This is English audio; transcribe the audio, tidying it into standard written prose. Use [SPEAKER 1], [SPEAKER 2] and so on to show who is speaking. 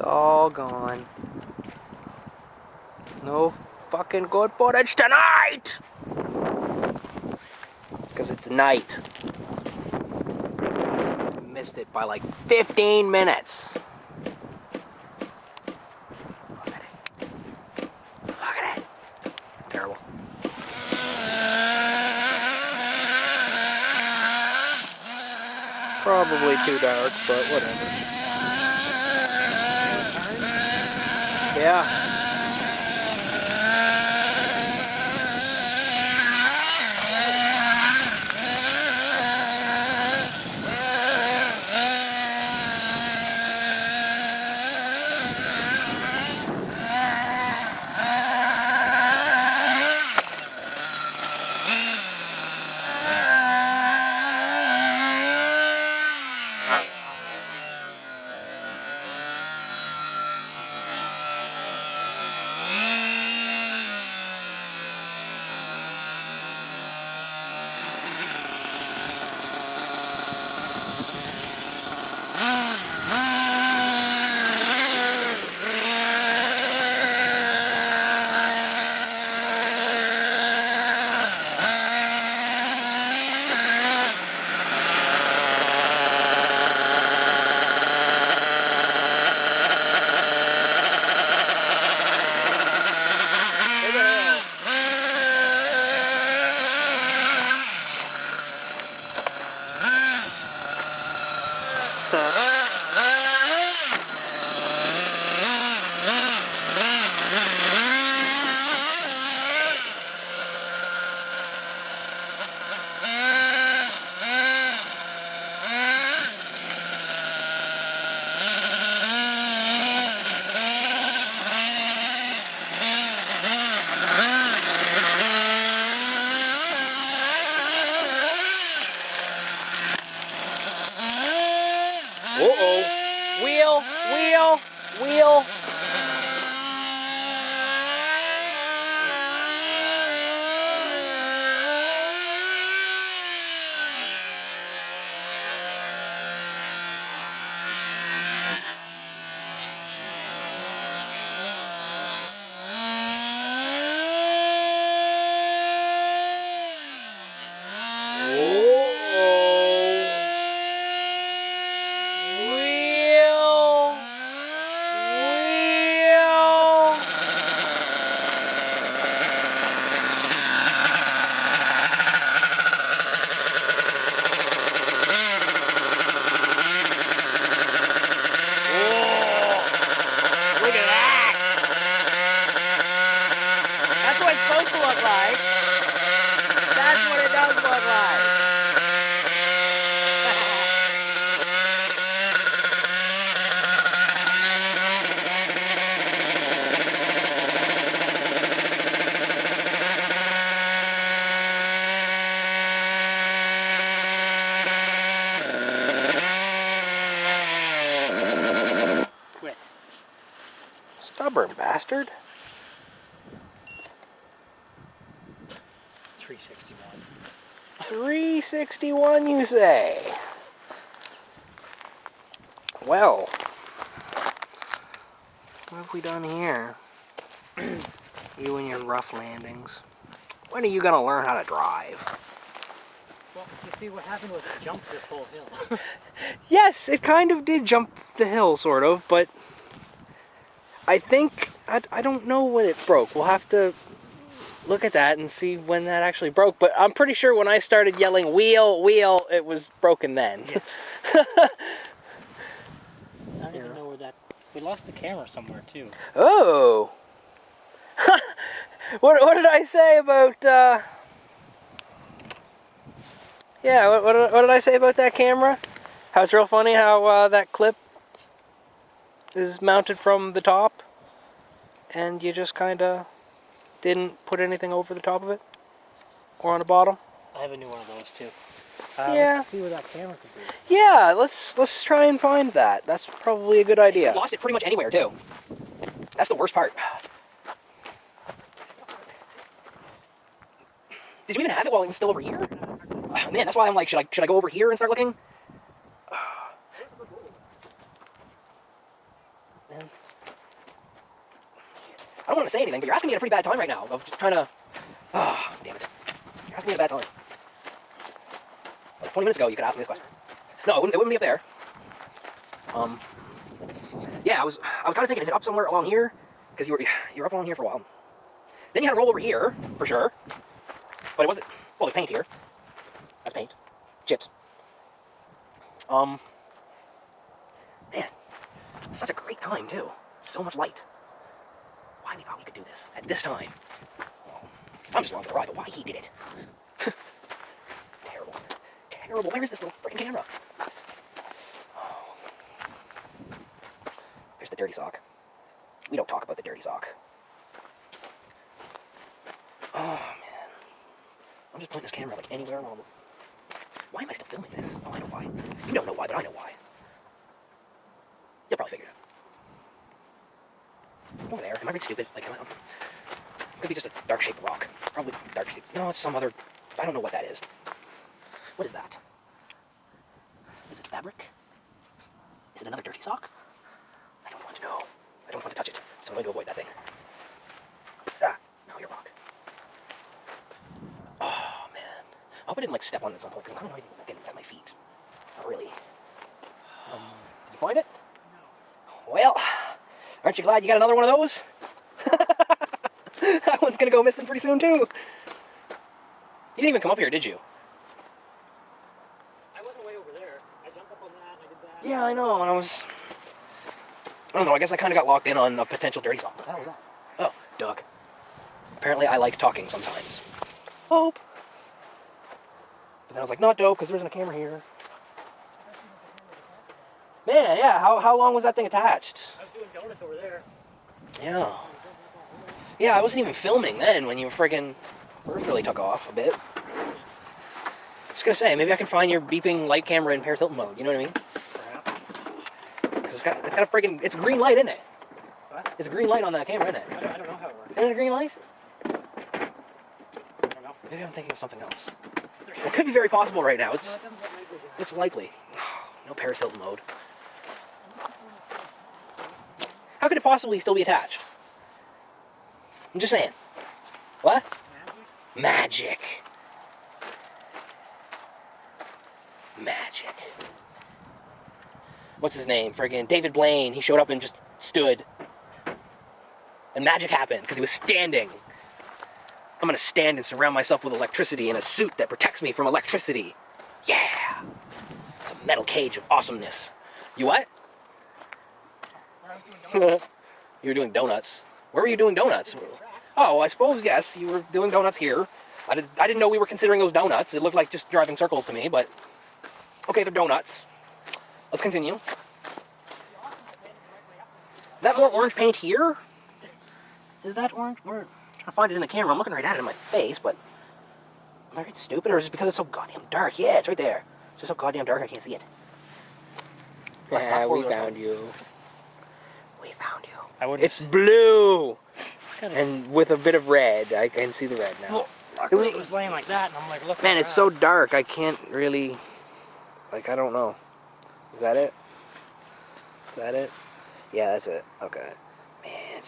[SPEAKER 1] all gone. No fucking good footage tonight! Because it's night. Missed it by like 15 minutes. Look at it. Look at it. Terrible. Probably too dark, but whatever. Yeah. Uh-oh. Wheel. That's what it does look like.
[SPEAKER 2] Quit.
[SPEAKER 1] Stubborn bastard.
[SPEAKER 2] 361.
[SPEAKER 1] 361, you say? Well, what have we done here? You and your rough landings. When are you gonna learn how to drive?
[SPEAKER 2] Well, you see what happened was it jumped this whole hill.
[SPEAKER 1] Yes, it kind of did jump the hill, sort of, but I think, I don't know when it broke. We'll have to look at that and see when that actually broke, but I'm pretty sure when I started yelling wheel, wheel, it was broken then.
[SPEAKER 2] Yeah. I don't even know where that... We lost the camera somewhere, too.
[SPEAKER 1] Oh! What did I say about, yeah, what did I say about that camera? How it's real funny how that clip is mounted from the top, and you just kind of didn't put anything over the top of it, or on the bottom.
[SPEAKER 2] I have a new one of those, too.
[SPEAKER 1] Yeah.
[SPEAKER 2] Let's see where that camera could be.
[SPEAKER 1] Yeah, let's try and find that. That's probably a good idea.
[SPEAKER 3] You lost it pretty much anywhere, too. That's the worst part. Did you even have it while it was still over here? Oh, man, that's why I'm like, should I go over here and start looking?
[SPEAKER 1] And
[SPEAKER 3] don't want to say anything, but you're asking me at a pretty bad time right now of just trying to... Oh, damn it. You're asking me at a bad time. Like 20 minutes ago, you could ask me this question. No, it wouldn't be up there. Yeah, I was kind of thinking, is it up somewhere along here? Because you were up along here for a while. Then you had to roll over here, for sure. But it wasn't... Well, there's paint here. That's paint. Chips. Man, such a great time, too. So much light. Why we thought we could do this at this time. Well, I'm just along for the ride, but why he did it. Terrible. Terrible. Where is this little freaking camera? Oh. There's the dirty sock. We don't talk about the dirty sock. Oh, man. I'm just pointing this camera like anywhere along the... Why am I still filming this? Oh, I know why. You don't know why, but I know why. You'll probably figure it out. Over there. Am I really stupid? Like, could be just a dark-shaped rock. Probably dark-shaped. No, it's some other... I don't know what that is. What is that? Is it fabric? Is it another dirty sock? I don't want to know. I don't want to touch it, so I'm going to avoid that thing. Ah, no, you're rock. Oh, man. I hope I didn't, like, step on it at some point, because I'm kind of not even looking at my feet. Not really. Did you find it? No. Well, aren't you glad you got another one of those? That one's going to go missing pretty soon, too. You didn't even come up here, did you?
[SPEAKER 2] I wasn't way over there. I jumped up on that and I did that.
[SPEAKER 3] Yeah, I know, and I don't know, I guess I kind of got locked in on a potential dirty sock. What the hell was that? Oh, Doug. Apparently I like talking sometimes. Hope. But then I was like, not dope, because there isn't a camera here. Man, yeah, how long was that thing attached?
[SPEAKER 2] I was doing donuts over there.
[SPEAKER 3] Yeah. Yeah, I wasn't even filming then when you were friggin' first really took off a bit. Just gonna say, maybe I can find your beeping light camera in Paris Hilton mode, you know what I mean?
[SPEAKER 2] Perhaps.
[SPEAKER 3] Because it's got a friggin', it's a green light, isn't it?
[SPEAKER 2] What?
[SPEAKER 3] It's a green light on that camera, isn't it?
[SPEAKER 2] I don't know how it works.
[SPEAKER 3] Isn't it a green light?
[SPEAKER 2] I don't know.
[SPEAKER 3] Maybe I'm thinking of something else. It could be very possible right now. It's likely. No Paris Hilton mode. How could it possibly still be attached? I'm just saying. What? Magic. Magic. What's his name? Friggin' David Blaine. He showed up and just stood. And magic happened because he was standing. I'm gonna stand and surround myself with electricity in a suit that protects me from electricity. Yeah! It's a metal cage of awesomeness. You what?
[SPEAKER 2] Where I was doing donuts.
[SPEAKER 3] You were doing donuts. Where were you doing donuts? Oh, I suppose, yes, you were doing donuts here. I didn't know we were considering those donuts. It looked like just driving circles to me, but... Okay, they're donuts. Let's continue. Is that more orange paint here? Is that orange? I'm trying to find it in the camera. I'm looking right at it in my face, but... Am I right stupid, or is it because it's so goddamn dark? Yeah, it's right there. It's just so goddamn dark I can't see it.
[SPEAKER 1] Yeah, we found you.
[SPEAKER 3] We found you.
[SPEAKER 2] I wouldn't.
[SPEAKER 1] It's blue! And with a bit of red. I can see the red now.
[SPEAKER 2] Well, it was laying like that, and I'm like, look.
[SPEAKER 1] Man, it's so dark. I can't really... Like, I don't know. Is that it? Is that it? Yeah, that's it. Okay.